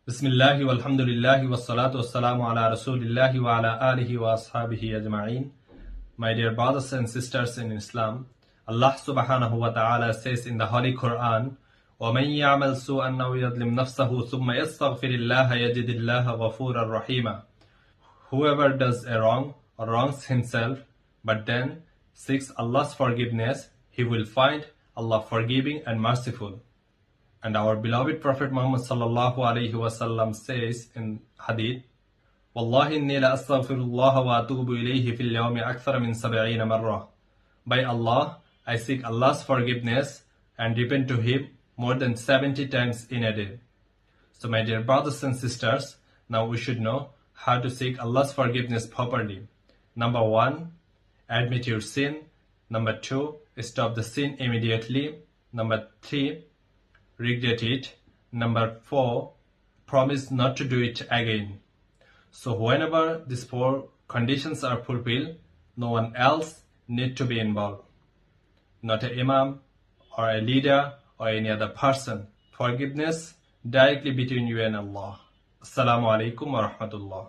Bismillahi walhamdulillahi wassalatu wassalamu ala rasulillahi wa ala alihi wa ashabihi ajma'in. My dear brothers and sisters in Islam, Allah subhanahu wa ta'ala says in the Holy Quran, وَمَنْ يَعْمَلْ سُوءًا أَوْ يَظْلِمْ نَفْسَهُ ثُمَّ يَسْتَغْفِرِ اللَّهَ يَجِدِ اللَّهَ غَفُورًا رَحِيمًا. Whoever does a wrong or wrongs himself, but then seeks Allah's forgiveness, he will find Allah forgiving and merciful. And our beloved Prophet Muhammad sallallahu alaihi wasallam says in Hadith, "Wallahi inni la astaghfirullah wa atubu ilayhi fil yawmi akthara min 70 marrah." By Allah, I seek Allah's forgiveness and repent to Him more than 70 times in a day. So my dear brothers and sisters, now we should know how to seek Allah's forgiveness properly. Number 1, admit your sin. Number 2, stop the sin immediately. Number 3, regret it. Number 4, promise not to do it again. So whenever these 4 conditions are fulfilled, no one else need to be involved. Not an imam or a leader or any other person. Forgiveness directly between you and Allah. Assalamu alaikum wa rahmatullah.